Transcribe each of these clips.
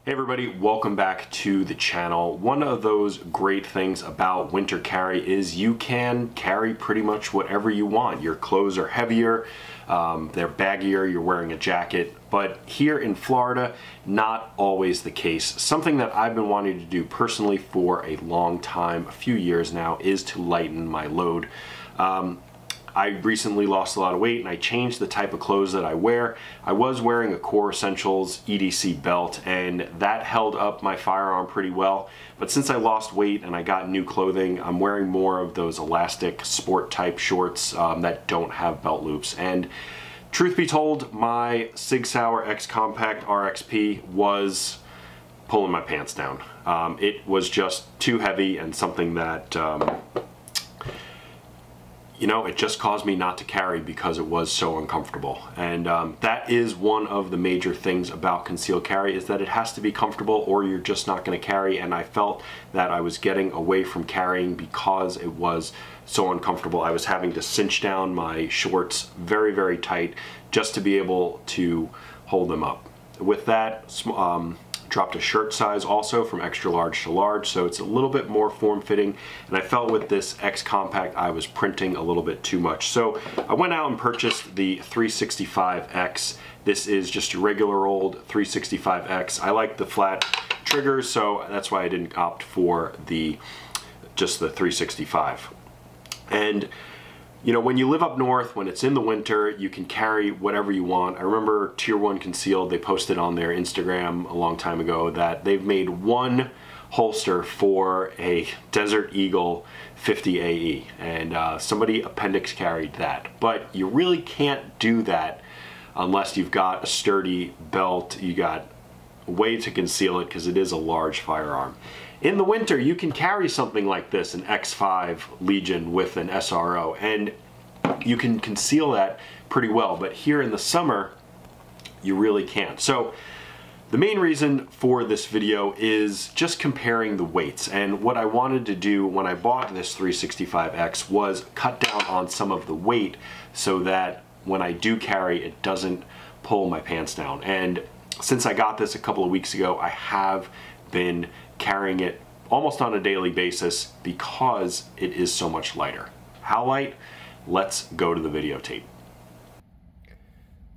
Hey everybody, welcome back to the channel. One of those great things about winter carry is you can carry pretty much whatever you want. Your clothes are heavier, they're baggier, you're wearing a jacket, but here in Florida, not always the case. Something that I've been wanting to do personally for a long time, a few years now, is to lighten my load. I recently lost a lot of weight and I changed the type of clothes that I wear. I was wearing a Core Essentials EDC belt and that held up my firearm pretty well. But since I lost weight and I got new clothing, I'm wearing more of those elastic sport type shorts that don't have belt loops. And truth be told, my Sig Sauer X Compact RXP was pulling my pants down. It was just too heavy and something that you know, it just caused me not to carry because it was so uncomfortable. And that is one of the major things about concealed carry, is that it has to be comfortable or you're just not going to carry. And I felt that I was getting away from carrying because it was so uncomfortable. I was having to cinch down my shorts very, very tight just to be able to hold them up. With that, dropped a shirt size also from extra large to large, so it's a little bit more form-fitting, and I felt with this X Compact I was printing a little bit too much. So I went out and purchased the 365X. This is just a regular old 365X. I like the flat triggers, so that's why I didn't opt for just the 365. And you know, when you live up north, when it's in the winter, you can carry whatever you want. I remember Tier 1 Concealed, they posted on their Instagram a long time ago that they've made one holster for a Desert Eagle 50 AE, and somebody appendix carried that. But you really can't do that unless you've got a sturdy belt, you got a way to conceal it because it is a large firearm. In the winter, you can carry something like this, an X5 Legion with an SRO, and you can conceal that pretty well, but here in the summer, you really can't. So the main reason for this video is just comparing the weights, and what I wanted to do when I bought this 365X was cut down on some of the weight so that when I do carry, it doesn't pull my pants down. And since I got this a couple of weeks ago, I have been carrying it almost on a daily basis because it is so much lighter. How light? Let's go to the videotape.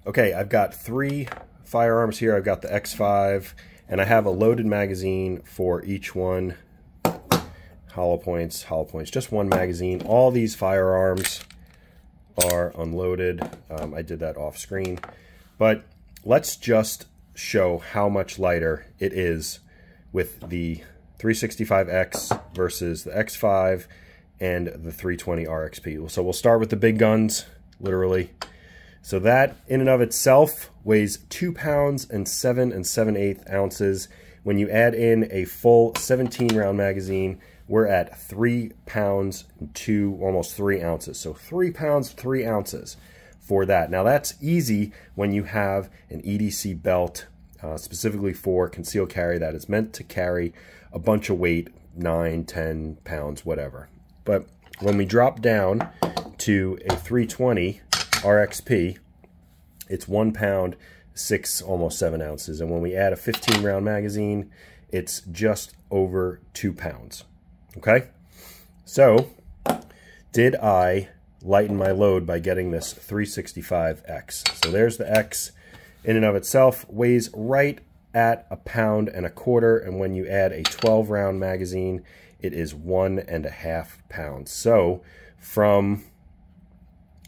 Okay, I've got three firearms here. I've got the X5 and I have a loaded magazine for each one. Hollow points, just one magazine. All these firearms are unloaded. I did that off screen, but let's just show how much lighter it is with the 365X versus the X5 and the 320 RXP. So we'll start with the big guns, literally. So that in and of itself weighs 2 pounds and 7 7/8 ounces. When you add in a full 17 round magazine, we're at 3 pounds and almost 3 ounces. So 3 pounds, 3 ounces for that. Now that's easy when you have an EDC belt, specifically for concealed carry, that is meant to carry a bunch of weight, 9, 10 pounds, whatever. But when we drop down to a 320 RXP, it's 1 pound, 6, almost 7 ounces. And when we add a 15 round magazine, it's just over 2 pounds. Okay? So, did I lighten my load by getting this 365X? So there's the X. In and of itself weighs right at 1.25 pounds, and when you add a 12 round magazine, it is 1.5 pounds. So from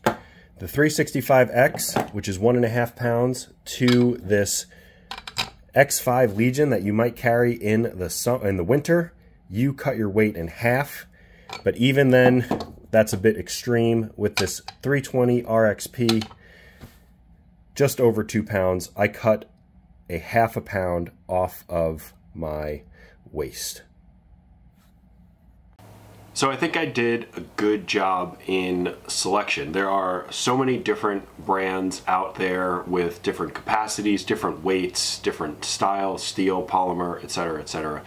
the 365X, which is 1.5 pounds, to this X5 Legion that you might carry in the winter, you cut your weight in half. But even then, that's a bit extreme. With this 320 RXP, just over 2 pounds, I cut a 1/2 pound off of my waist. So I think I did a good job in selection. There are so many different brands out there with different capacities, different weights, different styles, steel, polymer, etc., etc.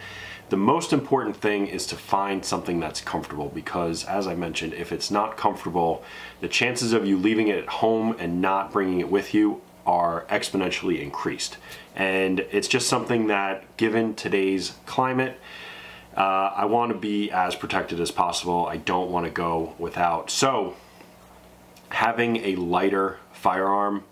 The most important thing is to find something that's comfortable, because as I mentioned, if it's not comfortable, the chances of you leaving it at home and not bringing it with you are exponentially increased. And it's just something that, given today's climate, I want to be as protected as possible. I don't want to go without. So having a lighter firearm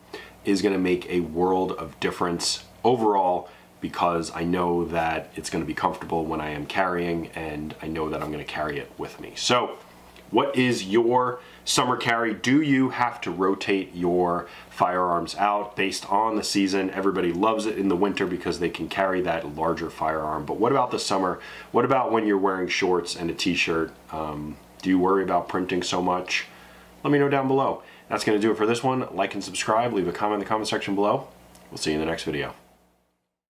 is going to make a world of difference overall, because I know that it's going to be comfortable when I am carrying, and I know that I'm going to carry it with me. So what is your summer carry? Do you have to rotate your firearms out based on the season? Everybody loves it in the winter because they can carry that larger firearm. But what about the summer? What about when you're wearing shorts and a t-shirt? Do you worry about printing so much? Let me know down below. That's going to do it for this one. Like and subscribe. Leave a comment in the comment section below. We'll see you in the next video.